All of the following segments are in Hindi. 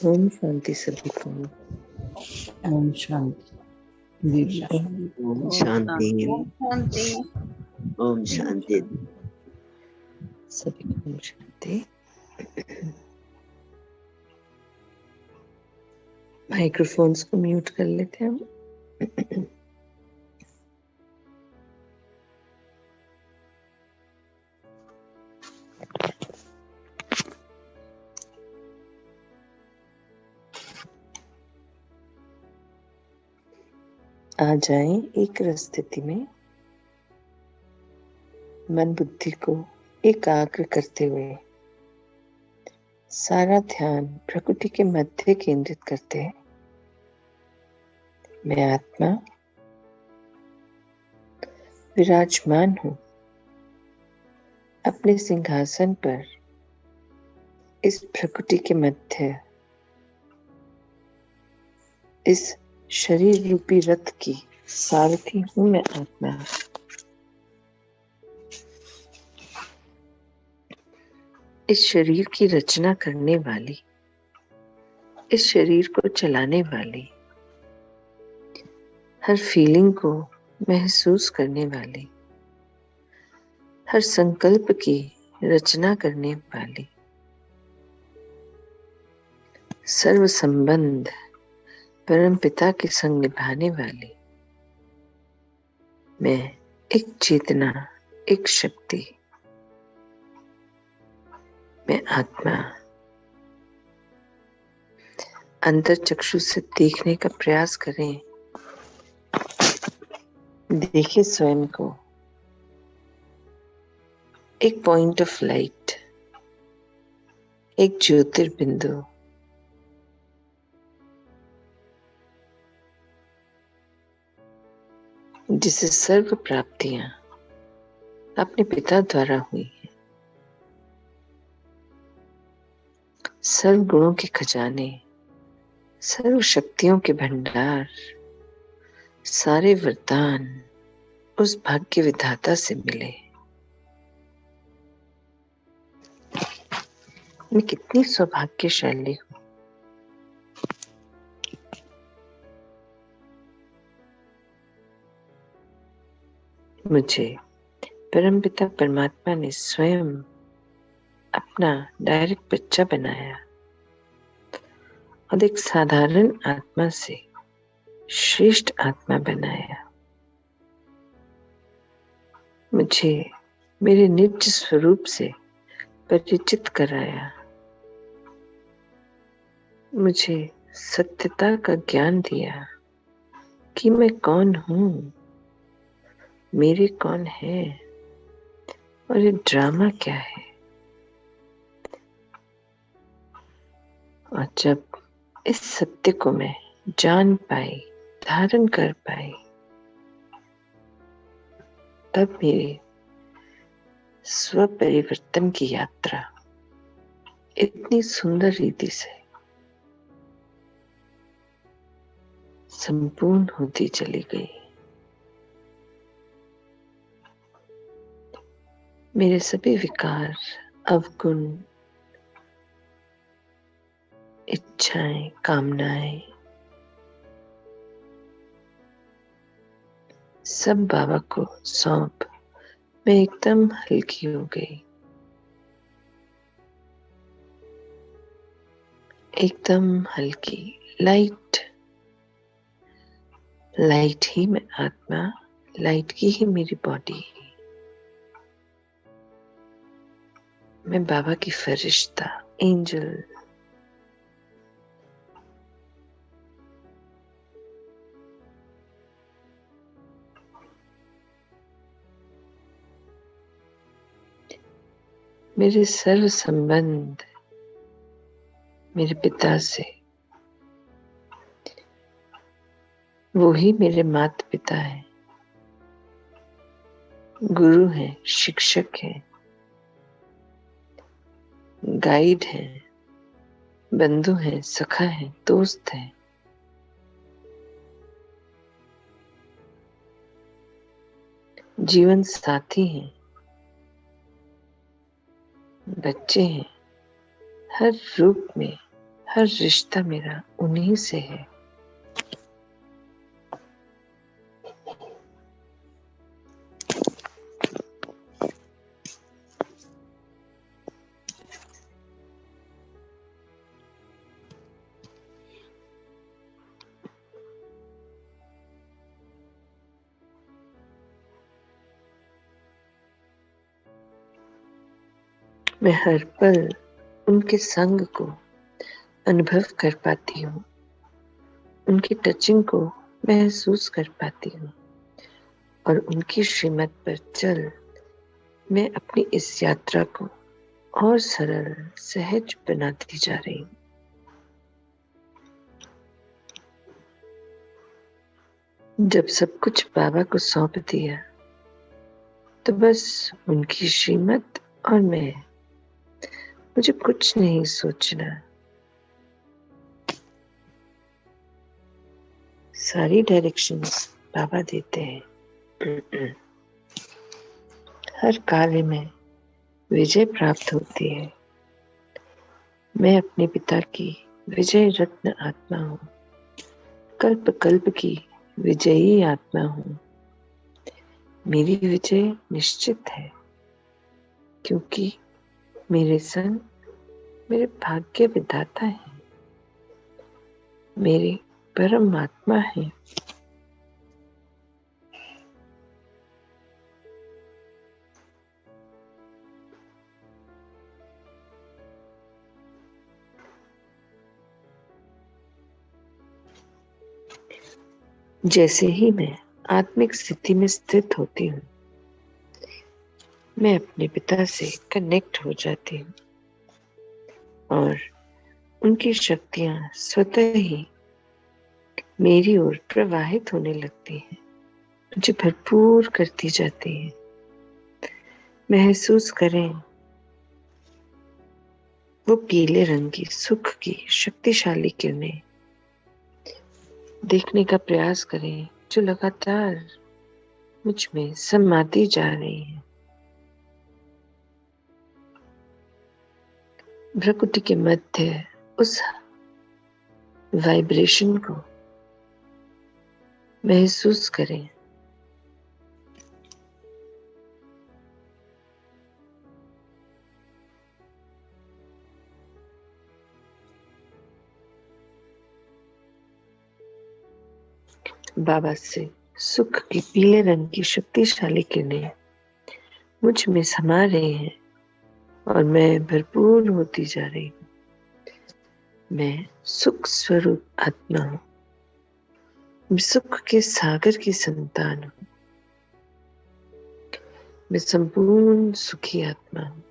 ओम शांति सभी को। ओम शांति। दीदी ओम शांति। ओम शांति। सभी को ओम शांति। माइक्रोफोन्स को म्यूट कर लेते हैं हम। आ जाएं एक स्थिति में, मन बुद्धि को एकाग्र करते हुए सारा ध्यान प्रकृति के मध्य केंद्रित करते हैं। मैं आत्मा विराजमान हूँ अपने सिंहासन पर। इस प्रकृति के मध्य इस शरीर रूपी रथ की सारथी हूँ मैं आत्मा। इस शरीर की रचना करने वाली, इस शरीर को चलाने वाली, हर फीलिंग को महसूस करने वाली, हर संकल्प की रचना करने वाली, सर्व संबंध परम पिता के संग निभाने वाली मैं एक चेतना, एक शक्ति, मैं आत्मा। अंतर चक्षु से देखने का प्रयास करें। देखिए स्वयं को एक पॉइंट ऑफ लाइट, एक ज्योतिर्बिंदु, जिसे सर्व प्राप्तियां अपने पिता द्वारा हुई हैं। सर्व गुणों के खजाने, सर्व शक्तियों के भंडार, सारे वरदान उस भाग्य विधाता से मिले। मैं कितनी सौभाग्यशाली हूँ। मुझे परमपिता परमात्मा ने स्वयं अपना डायरेक्ट बच्चा बनाया और एक साधारण आत्मा से श्रेष्ठ आत्मा बनाया। मुझे मेरे निज स्वरूप से परिचित कराया। मुझे सत्यता का ज्ञान दिया कि मैं कौन हूँ, मेरे कौन है और ये ड्रामा क्या है। और जब इस सत्य को मैं जान पाई, धारण कर पाई, तब मेरे स्व परिवर्तन की यात्रा इतनी सुंदर रीति से संपूर्ण होती चली गई। मेरे सभी विकार, अवगुण, इच्छाएं, कामनाएं सब बाबा को सौंप मैं एकदम हल्की हो गई। एकदम हल्की, लाइट। लाइट ही मैं आत्मा, लाइट की ही मेरी बॉडी। मैं बाबा की फरिश्ता, एंजल। मेरे सर्व संबंध मेरे पिता से, वो ही मेरे माता पिता हैं, गुरु हैं, शिक्षक हैं, गाइड हैं, बंधु हैं, सखा हैं, दोस्त हैं। जीवन साथी हैं, बच्चे हैं, हर रूप में, हर रिश्ता मेरा उन्हीं से है। मैं हर पल उनके संग को अनुभव कर पाती हूँ, उनकी टचिंग को महसूस कर पाती हूँ और उनकी श्रीमत पर चल मैं अपनी इस यात्रा को और सरल सहज बनाती जा रही हूँ। जब सब कुछ बाबा को सौंप दिया तो बस उनकी श्रीमत और मैं, मुझे कुछ नहीं सोचना। सारी डायरेक्शंस बाबा देते हैं। हर कार्य में विजय प्राप्त होती है। मैं अपने पिता की विजय रत्न आत्मा हूँ, कल्प कल्प की विजयी आत्मा हूँ। मेरी विजय निश्चित है क्योंकि मेरे संग मेरे भाग्य विधाता है, मेरे परमात्मा है। जैसे ही मैं आत्मिक स्थिति में स्थित होती हूँ, मैं अपने पिता से कनेक्ट हो जाती हूँ और उनकी शक्तियाँ स्वतः ही मेरी ओर प्रवाहित होने लगती हैं, मुझे भरपूर करती जाती हैं। महसूस करें वो पीले रंग की सुख की शक्तिशाली किरणें। देखने का प्रयास करें जो लगातार मुझ में समाती जा रही है। प्रकृति के मध्य उस वाइब्रेशन को महसूस करें। बाबा से सुख की पीले रंग की शक्तिशाली किरणें मुझ में समा रहे हैं और मैं भरपूर होती जा रही हूँ। मैं सुख स्वरूप आत्मा हूँ, मैं सुख के सागर की संतान हूँ, मैं संपूर्ण सुखी आत्मा हूँ।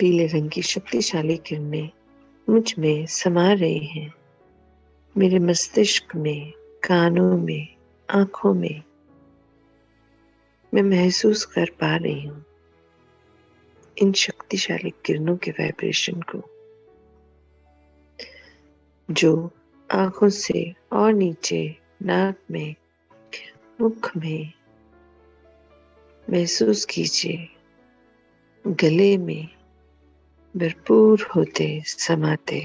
पीले रंग की शक्तिशाली किरणें मुझ में समा रही हैं, मेरे मस्तिष्क में, कानों में, आंखों में। मैं महसूस कर पा रही हूँ इन शक्तिशाली किरणों के वाइब्रेशन को, जो आंखों से और नीचे नाक में, मुख में महसूस कीजिए, गले में भरपूर होते समाते।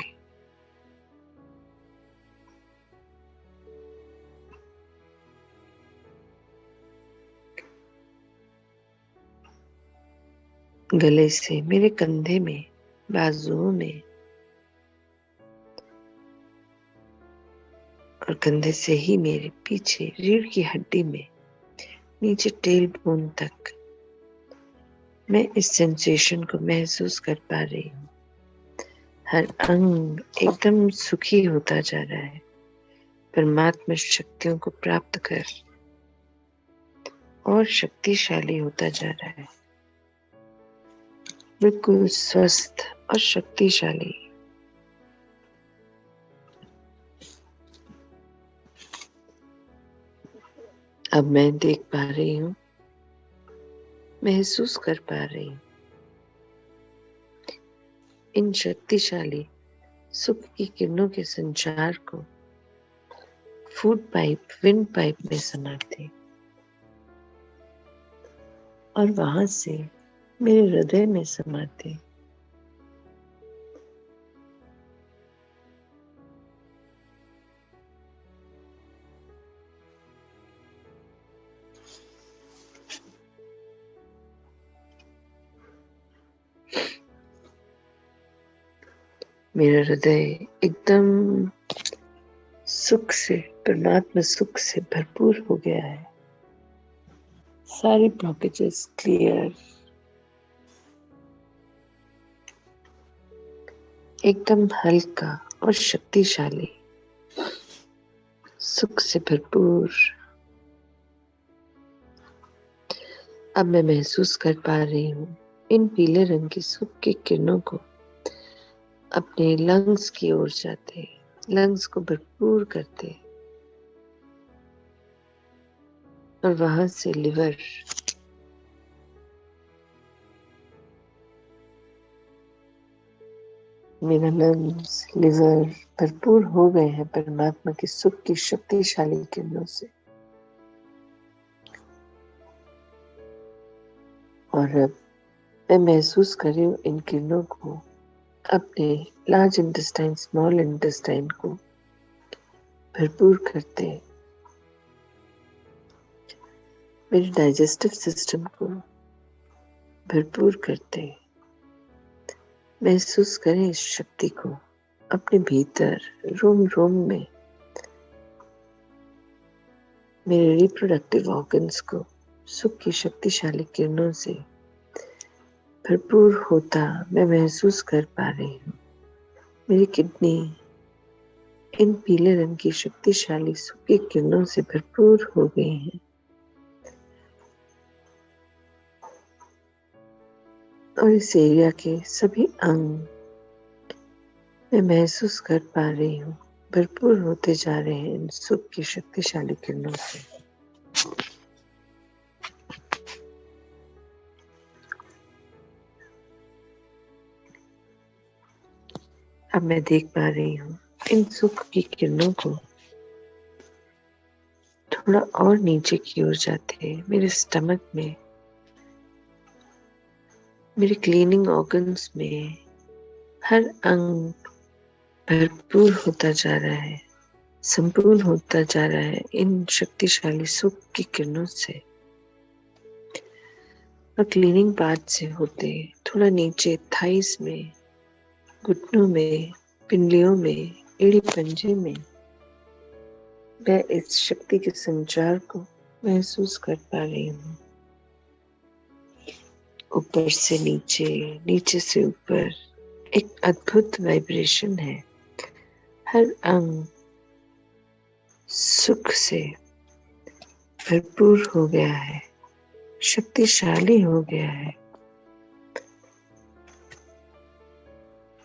गले से मेरे कंधे में, बाजुओं में और कंधे से ही मेरे पीछे रीढ़ की हड्डी में नीचे टेल बोन तक मैं इस सेंसेशन को महसूस कर पा रही हूँ। हर अंग एकदम सुखी होता जा रहा है, परमात्मा शक्तियों को प्राप्त कर और शक्तिशाली होता जा रहा है, बिल्कुल स्वस्थ और शक्तिशाली। अब मैं देख पा रही हूँ, महसूस कर पा रही हूँ इन शक्तिशाली सुख की किरणों के संचार को फूड पाइप, विंड पाइप में समाते और वहां से मेरे हृदय में समाते। मेरा हृदय एकदम सुख से, परमात्मा सुख से भरपूर हो गया है। सारे ब्लॉकेजेस क्लियर, एकदम हल्का और शक्तिशाली, सुख से भरपूर। अब मैं महसूस कर पा रही हूँ इन पीले रंग की सुख की किरणों को अपने लंग्स की ओर जाते, लंग्स को भरपूर करते, और वहां से लिवर, मेरा लंग्स, लिवर भरपूर हो गए हैं परमात्मा की सुख की शक्तिशाली किरणों से। और अब मैं महसूस कर रही हूँ इन किरणों को अपने लार्ज इंटेस्टाइन, स्मॉल इंटेस्टाइन को भरपूर करते, मेरे डाइजेस्टिव सिस्टम को भरपूर करते। महसूस करें इस शक्ति को अपने भीतर, रोम रोम में, मेरे रिप्रोडक्टिव ऑर्गन्स को सुख की शक्तिशाली किरणों से भरपूर होता मैं महसूस कर पा रही हूँ। मेरी किडनी इन पीले रंग की शक्तिशाली सुख की किरणों से भरपूर हो गई हैं। और इस एरिया के सभी अंग मैं महसूस कर पा रही हूँ भरपूर होते जा रहे हैं इन सुख की शक्तिशाली किरणों से। अब मैं देख पा रही हूँ इन सुख की किरणों को थोड़ा और नीचे की ओर जाते मेरे स्टमक में, मेरे क्लीनिंग ऑर्गन्स में, हर अंग भरपूर होता जा रहा है, संपूर्ण होता जा रहा है इन शक्तिशाली सुख की किरणों से। और क्लीनिंग पार्ट से होते थोड़ा नीचे थाइस में, घुटनों में, पिंडलियों में, एड़ी पंजे में मैं इस शक्ति के संचार को महसूस कर पा रही हूँ। ऊपर से नीचे, नीचे से ऊपर एक अद्भुत वाइब्रेशन है। हर अंग सुख से भरपूर हो गया है, शक्तिशाली हो गया है।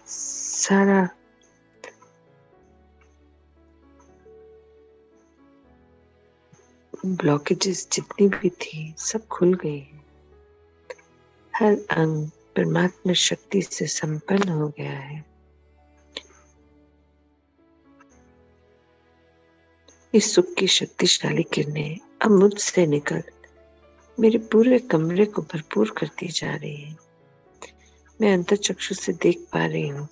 सारा ब्लॉकेजेस जितनी भी थी सब खुल गई हैं। हर अंग परमात्मा शक्ति से संपन्न हो गया है। इस सुख की शक्तिशाली किरणें अब मुझसे निकल मेरे पूरे कमरे को भरपूर करती जा रही है। मैं अंतर्चक्षु से देख पा रही हूँ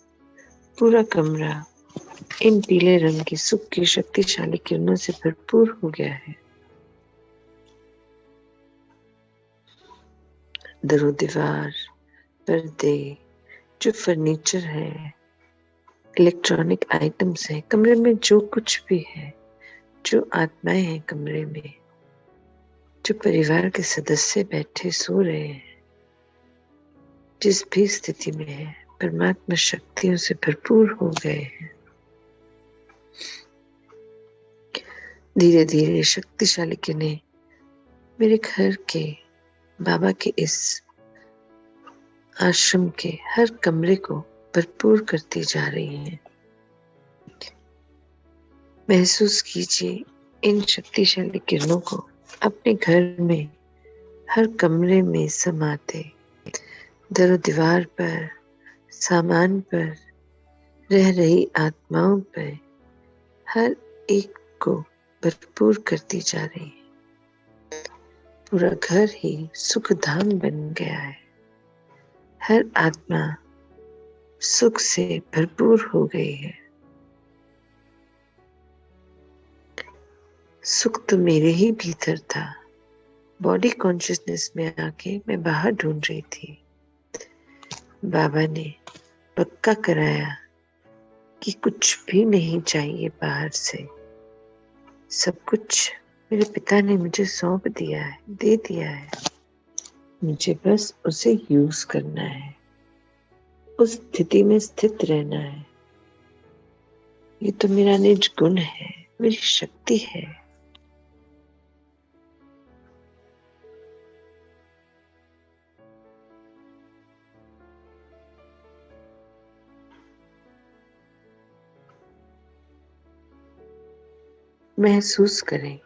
पूरा कमरा इन पीले रंग की सुख की शक्तिशाली किरणों से भरपूर हो गया है। दरो दीवार, पर्दे, जो फर्नीचर है, इलेक्ट्रॉनिक आइटम्स है, कमरे में जो कुछ भी है, जो आत्माएं हैं कमरे में, जो परिवार के सदस्य बैठे सो रहे हैं, जिस भी स्थिति में है, परमात्मा शक्तियों से भरपूर हो गए हैं। धीरे धीरे शक्तिशाली किरणें मेरे घर के, बाबा के इस आश्रम के हर कमरे को भरपूर करती जा रही हैं। महसूस कीजिए इन शक्तिशाली किरणों को अपने घर में हर कमरे में समाते, दरो दीवार पर, सामान पर, रह रही आत्माओं पर, हर एक को भरपूर करती जा रही है। पूरा घर ही सुख धाम बन गया है। हर आत्मा सुख से भरपूर हो गई है। सुख तो मेरे ही भीतर था। बॉडी कॉन्शियसनेस में आके मैं बाहर ढूंढ रही थी। बाबा ने पक्का कराया कि कुछ भी नहीं चाहिए बाहर से। सब कुछ मेरे पिता ने मुझे सौंप दिया है, दे दिया है। मुझे बस उसे यूज करना है, उस स्थिति में स्थित रहना है। ये तो मेरा निज गुण है, मेरी शक्ति है। महसूस करें,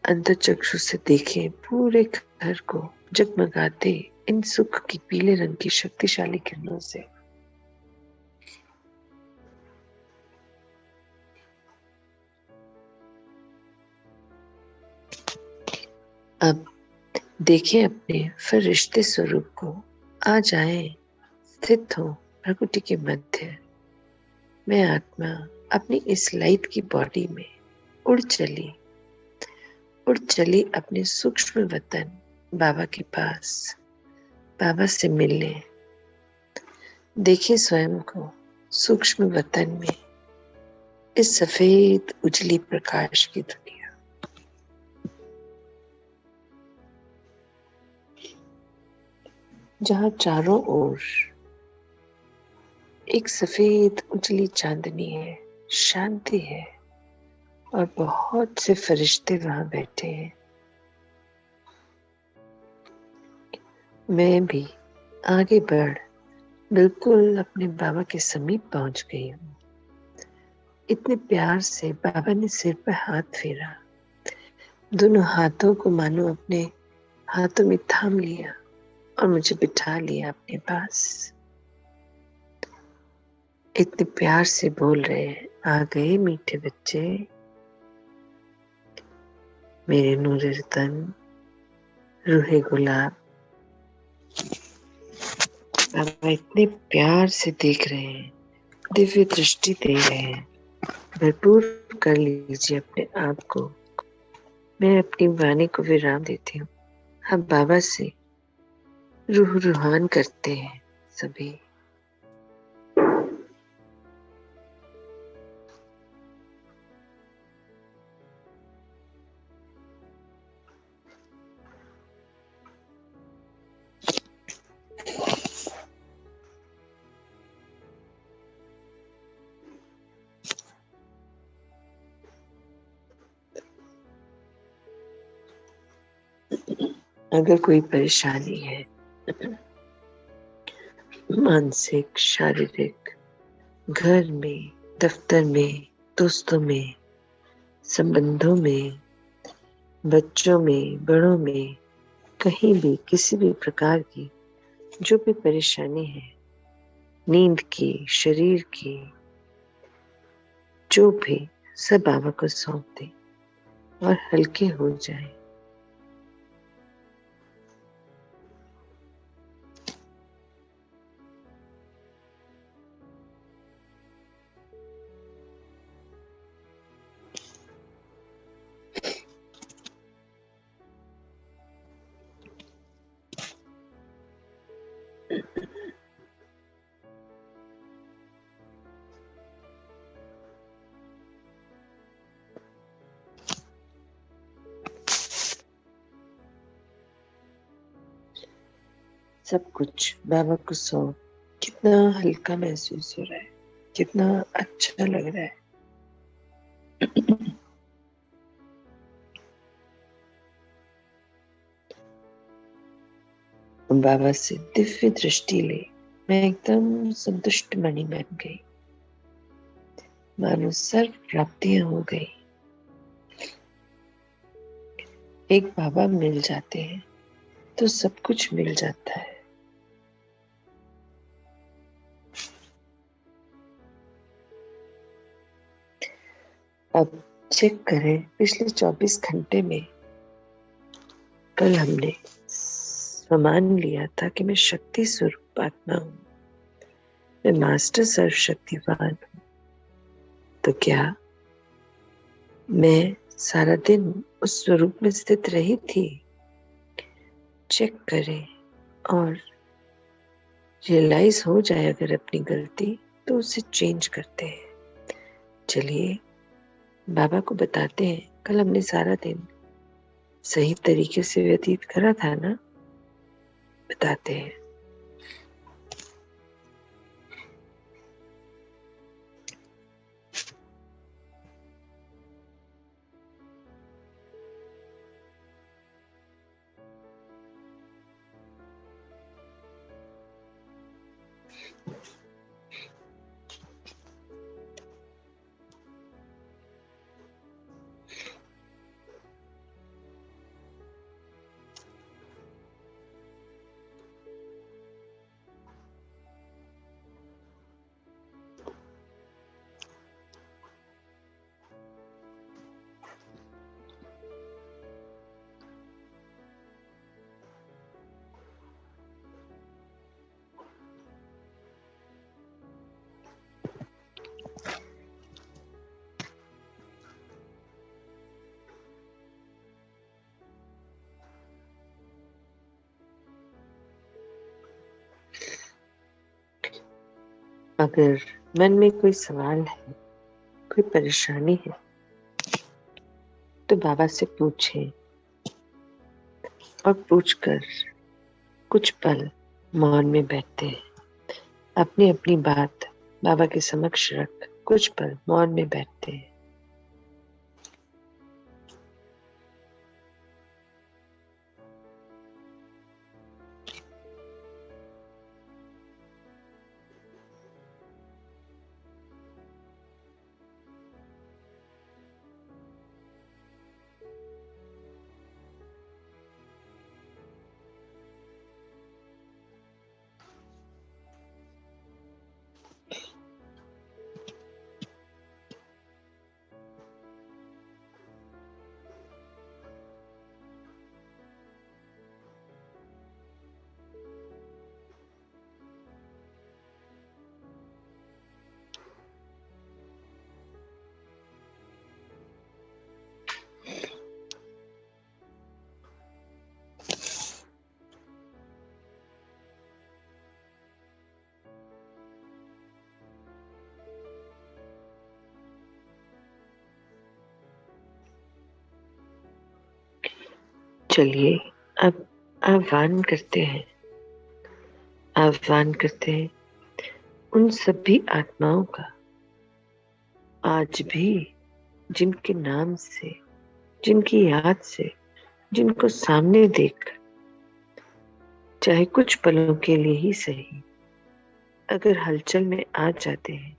अंतःचक्षु से देखें पूरे घर को जगमगाते इन सुख की पीले रंग की शक्तिशाली किरणों से। अब देखें अपने फरिश्ते स्वरूप को। आ जाएं, स्थित हो प्रकृति के मध्य। मैं आत्मा अपनी इस लाइट की बॉडी में उड़ चली अपने सूक्ष्म वतन बाबा के पास, बाबा से मिलने। देखिए स्वयं को सूक्ष्म वतन में, इस सफेद उजली प्रकाश की दुनिया। जहाँ चारों ओर एक सफेद उजली चांदनी है, शांति है और बहुत से फरिश्ते वहां बैठे हैं। मैं भी आगे बढ़ बिल्कुल अपने बाबा के समीप पहुंच गई हूँ। इतने प्यार से बाबा ने सिर पर हाथ फेरा, दोनों हाथों को मानो अपने हाथों में थाम लिया और मुझे बिठा लिया अपने पास। इतने प्यार से बोल रहे हैं, आ गए मीठे बच्चे, मेरे नूरे तन, रूहे गुलाब। बाबा इतने प्यार से देख रहे हैं, दिव्य दृष्टि दे रहे हैं। भरपूर कर लीजिए अपने आप को। मैं अपनी वाणी को विराम देती हूँ। हम बाबा से रूह रूहान करते हैं सभी। अगर कोई परेशानी है, मानसिक, शारीरिक, घर में, दफ्तर में, दोस्तों में, संबंधों में, बच्चों में, बड़ों में, कहीं भी किसी भी प्रकार की जो भी परेशानी है, नींद की, शरीर की, जो भी, सब बाबा को सौंप दें और हल्के हो जाएं। सब कुछ बाबा को सौंप। कितना हल्का महसूस हो रहा है, कितना अच्छा लग रहा है। बाबा से दिव्य दृष्टि ले मैं एकदम संतुष्ट मणि बन गई, मानो सर्व प्राप्तियां हो गई। एक बाबा मिल जाते हैं तो सब कुछ मिल जाता है। अब चेक करें पिछले 24 घंटे में कल हमने मान लिया था कि मैं शक्ति स्वरूप आत्मा हूं, मैं मास्टर सर्वशक्तिवान हूं। तो क्या मैं सारा दिन उस स्वरूप में स्थित रही थी? चेक करें और रियलाइज हो जाए अगर अपनी गलती तो उसे चेंज करते हैं। चलिए बाबा को बताते हैं, कल हमने सारा दिन सही तरीके से व्यतीत करा था ना? बताते हैं। अगर मन में कोई सवाल है, कोई परेशानी है, तो बाबा से पूछें और पूछकर कुछ पल मौन में बैठते हैं। अपनी अपनी बात बाबा के समक्ष रख कुछ पल मौन में बैठते हैं। चलिए अब आह्वान करते हैं उन सभी आत्माओं का, आज भी जिनके नाम से, जिनकी याद से, जिनको सामने देख, चाहे कुछ पलों के लिए ही सही, अगर हलचल में आ जाते हैं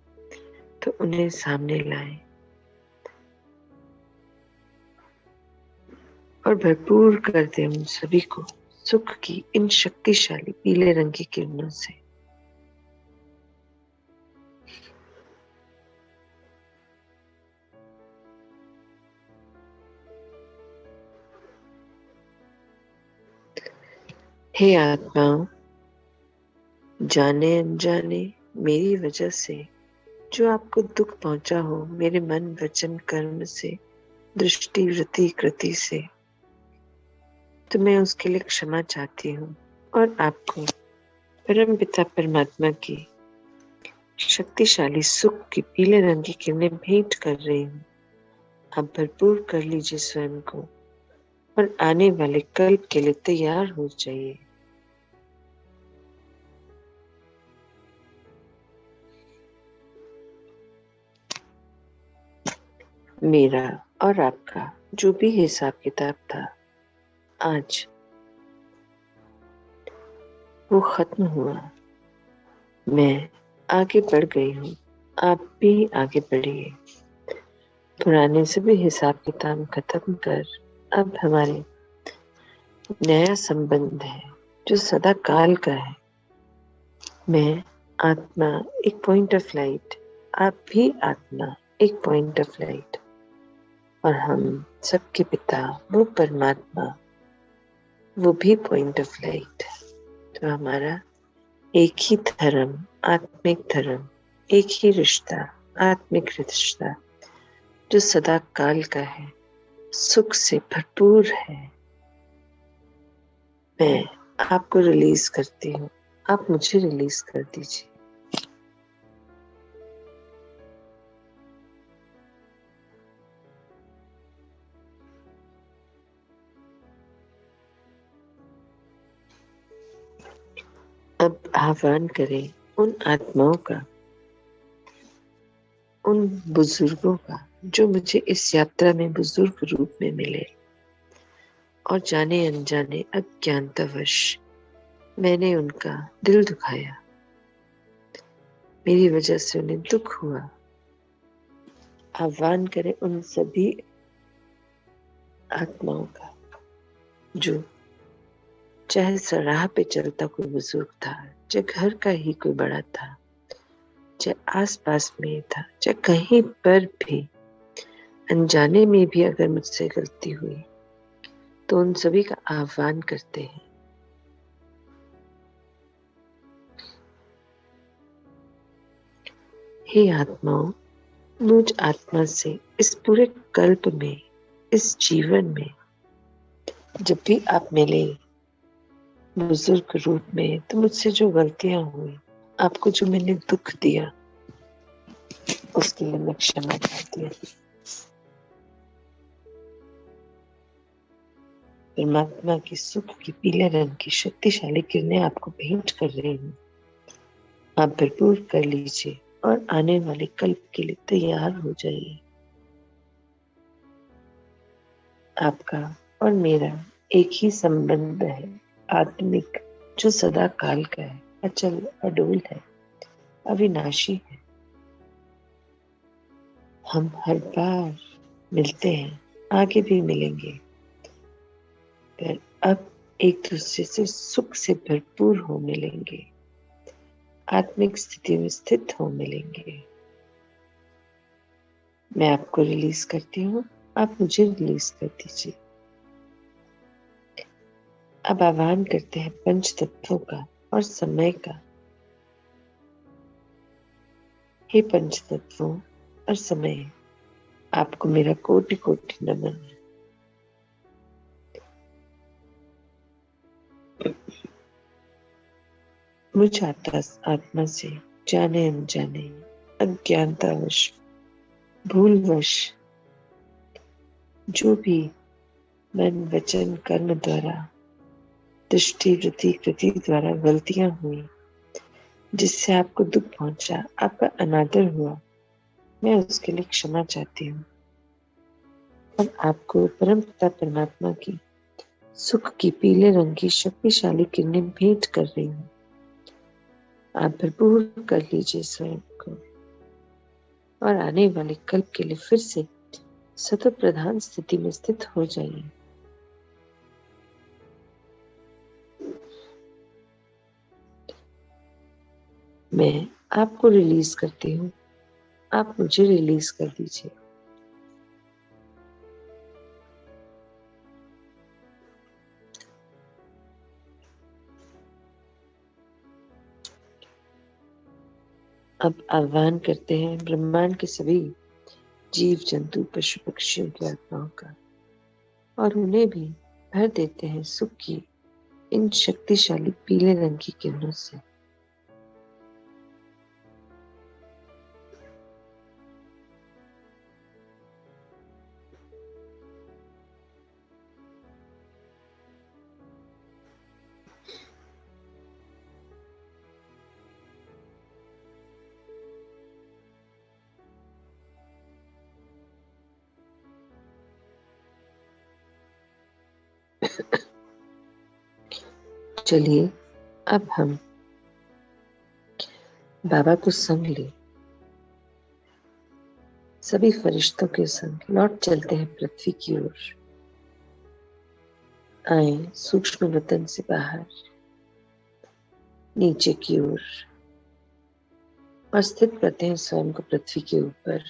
तो उन्हें सामने लाएं और भरपूर कर दें उन सभी को सुख की इन शक्तिशाली पीले रंग की किरणों से। हे आत्माओं, जाने अनजाने मेरी वजह से जो आपको दुख पहुंचा हो, मेरे मन वचन कर्म से, दृष्टि वृत्ति कृति से, तो मैं उसके लिए क्षमा चाहती हूँ और आपको परम पिता परमात्मा की शक्तिशाली सुख की पीले रंग की किरणें भेंट कर रही हूँ। आप भरपूर कर लीजिए स्वयं को और आने वाले कल्प के लिए तैयार हो जाइए। मेरा और आपका जो भी हिसाब किताब था, आज वो खत्म हुआ। मैं आगे बढ़ गई हूँ, आप भी आगे बढ़िए। पुराने सभी हिसाब किताब खत्म कर अब हमारे नया संबंध है जो सदा काल का है। मैं आत्मा एक पॉइंट ऑफ लाइट, आप भी आत्मा एक पॉइंट ऑफ लाइट, और हम सबके पिता वो परमात्मा वो भी पॉइंट ऑफ लाइट। तो हमारा एक ही धर्म, आत्मिक धर्म, एक ही रिश्ता, आत्मिक रिश्ता, जो सदा काल का है, सुख से भरपूर है। मैं आपको रिलीज करती हूँ, आप मुझे रिलीज कर दीजिए। अब आह्वान करें उन आत्माओं का, उन बुजुर्गों का जो मुझे इस यात्रा में बुजुर्ग रूप में मिले और जाने अनजाने अज्ञानतावश मैंने उनका दिल दुखाया, मेरी वजह से उन्हें दुख हुआ। आह्वान करें उन सभी आत्माओं का जो चाहे सराह पे चलता कोई बुजुर्ग था, चाहे घर का ही कोई बड़ा था, चाहे आस पास में था, चाहे कहीं पर भी अनजाने में भी अगर मुझसे गलती हुई तो उन सभी का आह्वान करते हैं। हे आत्माओं, मुझ आत्मा से इस पूरे कल्प में, इस जीवन में जब भी आप मिले बुजुर्ग रूप में, तो मुझसे जो गलतियां हुई, आपको जो मैंने दुख दिया, उसके लिए मैं क्षमा चाहती हूँ। परमात्मा की सुख की पीले रंग की शक्तिशाली किरणें आपको भेंट कर रही हूँ। आप भरपूर कर लीजिए और आने वाले कल्प के लिए तैयार हो जाइए। आपका और मेरा एक ही संबंध है, आत्मिक, जो सदा काल का है, अचल, अडोल है, अविनाशी है। हम हर बार मिलते हैं, आगे भी मिलेंगे, पर अब एक दूसरे से सुख से भरपूर हो मिलेंगे, आत्मिक स्थिति में स्थित हो मिलेंगे। मैं आपको रिलीज करती हूँ, आप मुझे रिलीज कर दीजिए। अब आह्वान करते हैं पंच तत्वों का और समय का। हे पंच तत्वों और समय, आपको मेरा कोटि कोटि नमन। मुझ आत्मा से जाने अनजाने अज्ञानतावश भूलवश जो भी मन वचन कर्म द्वारा दृष्टि वृत्ति कृति द्वारा गलतियां हुई, जिससे आपको दुख पहुंचा, आपका अनादर हुआ, मैं उसके लिए क्षमा चाहती हूँ। और आपको परम पिता परमात्मा की सुख की पीले रंग की शक्तिशाली किरणें भेंट कर रही हूँ। आप भरपूर कर लीजिए स्वयं को और आने वाले कल्प के लिए फिर से सतो प्रधान स्थिति में स्थित हो जाइए। मैं आपको रिलीज करती हूँ, आप मुझे रिलीज कर दीजिए। अब आह्वान करते हैं ब्रह्मांड के सभी जीव जंतु पशु पक्षियों की आत्माओं का, और उन्हें भी भर देते हैं सुख की इन शक्तिशाली पीले रंग की किरणों से। चलिए अब हम बाबा को संग ले, सभी फरिश्तों के संग लौट चलते हैं पृथ्वी की ओर। आए सूक्ष्म वतन से बाहर नीचे की ओर और स्थित करते हैं स्वयं को पृथ्वी के ऊपर।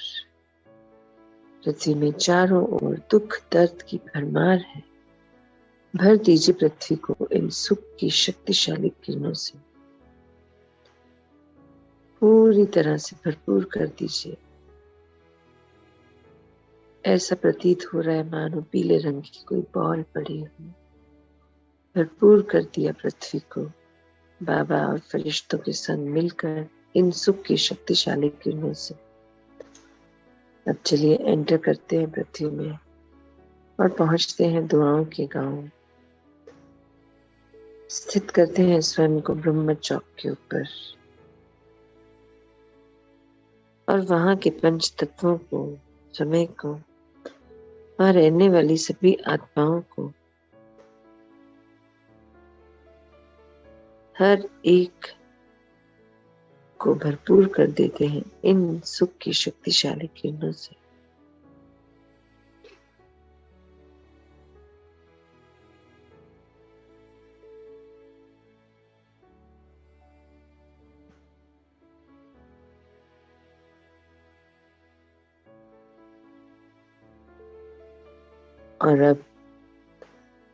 पृथ्वी में चारों ओर दुख दर्द की भरमार है। भर दीजिए पृथ्वी को इन सुख की शक्तिशाली किरणों से, पूरी तरह से भरपूर कर दीजिए। ऐसा प्रतीत हो रहा है मानो पीले रंग की कोई बॉल पड़ी हो। भरपूर कर दिया पृथ्वी को बाबा और फरिश्तों के संग मिलकर इन सुख की शक्तिशाली किरणों से। अब चलिए एंटर करते हैं पृथ्वी में और पहुंचते हैं दुआओं के गांव। स्थित करते हैं स्वयं को ब्रह्म चौक के ऊपर और वहां के पंच तत्वों को, समय को, वहां रहने वाली सभी आत्माओं को, हर एक को भरपूर कर देते हैं इन सुख की शक्तिशाली किरणों से। और अब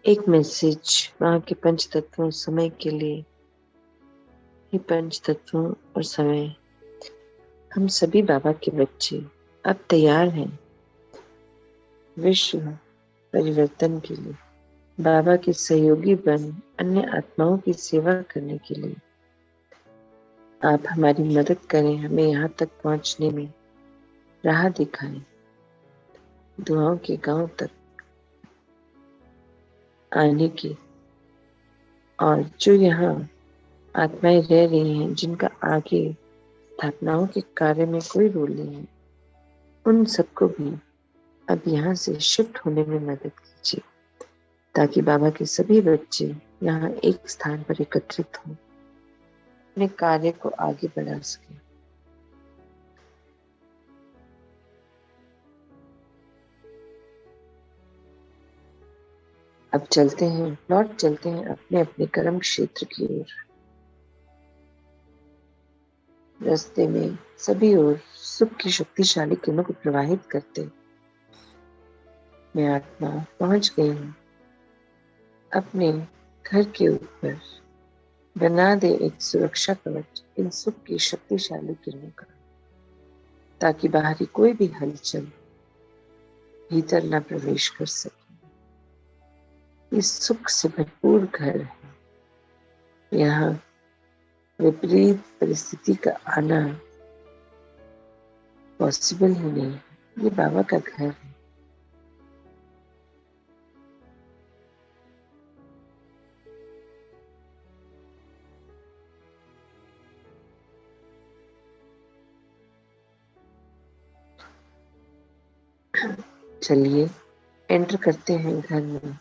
एक मैसेज वहां के पंच तत्वों, समय के लिए। ये पंच तत्वों और समय, हम सभी बाबा के बच्चे अब तैयार हैं विश्व परिवर्तन के लिए, बाबा के सहयोगी बन अन्य आत्माओं की सेवा करने के लिए। आप हमारी मदद करें, हमें यहाँ तक पहुँचने में राह दिखाएं, दुआओं के गांव तक आने की। और जो यहाँ आत्माएं रह रही हैं जिनका आगे स्थापनाओं के कार्य में कोई रोल नहीं है, उन सबको भी अब यहाँ से शिफ्ट होने में मदद कीजिए ताकि बाबा के सभी बच्चे यहाँ एक स्थान पर एकत्रित हों, अपने कार्य को आगे बढ़ा सकें। अब चलते हैं, लौट चलते हैं अपने अपने कर्म क्षेत्र की ओर। रास्ते में सभी ओर सुख की शक्तिशाली किरणों को प्रवाहित करते मैं आत्मा पहुंच गई हूँ अपने घर के ऊपर। बना दे एक सुरक्षा कवच इन सुख की शक्तिशाली किरणों का, ताकि बाहरी कोई भी हलचल भीतर न प्रवेश कर सके। इस सुख से भरपूर घर है, यहाँ विपरीत परिस्थिति का आना पॉसिबल ही नहीं है। ये बाबा का घर है। चलिए एंटर करते हैं घर में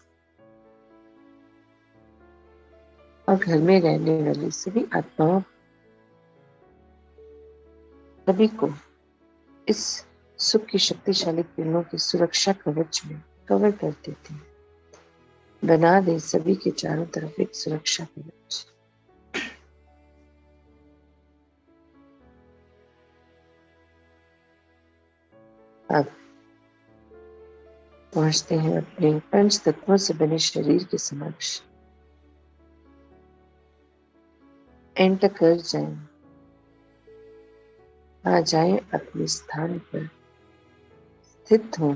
और घर में रहने वाली सभी आत्माओं, सभी को इस सुख की शक्तिशाली किरणों की सुरक्षा कवच में कवर कर देते हैं। बना दे सभी के चारों तरफ एक सुरक्षा कवच। अब पहुंचते हैं अपने पंच तत्वों से बने शरीर के समक्ष। एंटर कर जाएं, आ जाएं अपने स्थान पर, स्थित हों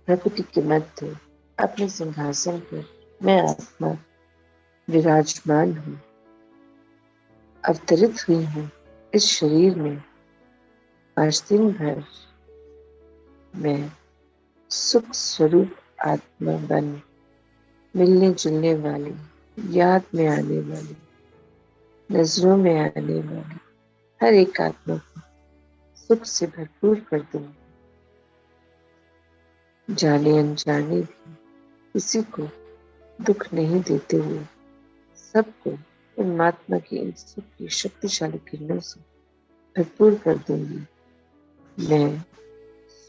प्रकृति के मध्य अपने सिंहासन पर। मैं आत्मा विराजमान हूँ, अवतरित हुई हूँ इस शरीर में। आज दिन भर मैं सुख स्वरूप आत्मा बन मिलने जुलने वाली, याद में आने वाली, नजरों में आने वाली हर एक आत्मा को सुख से भरपूर कर दूंगी। जाने अनजाने भी किसी को दुख नहीं देते हुए सबको परमात्मा की इन सुख की शक्तिशाली किरणों से भरपूर कर दूंगी। मैं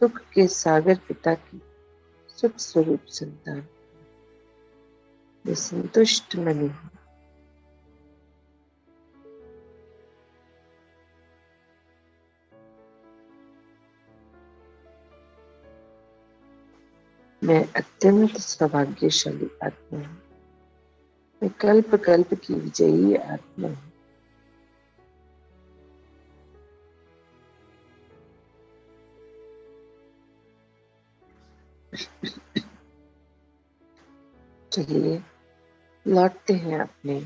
सुख के सागर पिता की सुख स्वरूप संतान, मैं संतुष्ट मनी हूँ। मैं अत्यंत सौभाग्यशाली आत्मा हूँ। मैं कल्प कल्प की विजयी आत्मा हूँ। चलिए लौटते हैं अपने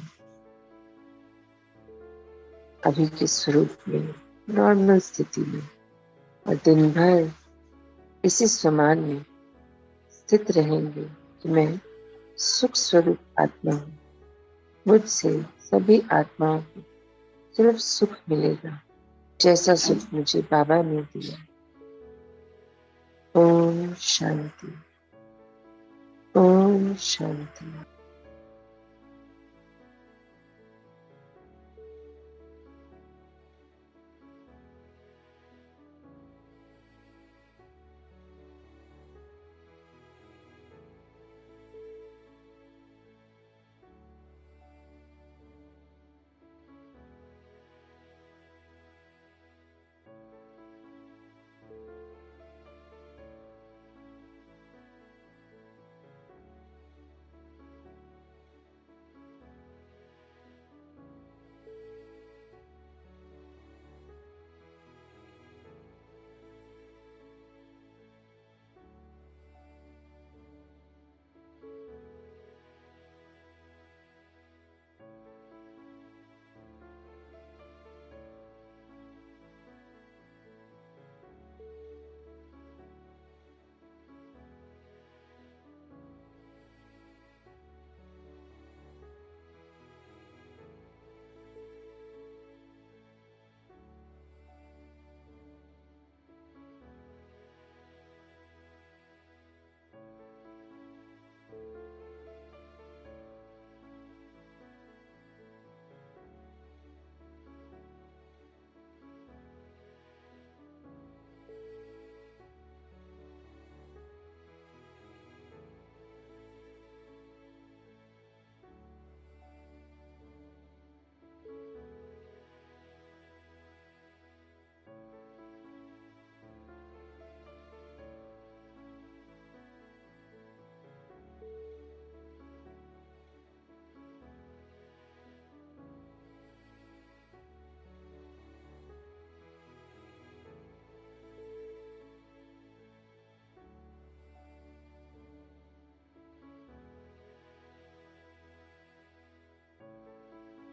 अभी के स्वरूप में, नॉर्मल स्थिति में, और दिन भर इसी समान में स्थित रहेंगे कि मैं सुख स्वरूप आत्मा हूँ। मुझसे सभी आत्माओं को सिर्फ सुख मिलेगा, जैसा सुख मुझे बाबा ने दिया। ओम शांति, ओम शांति।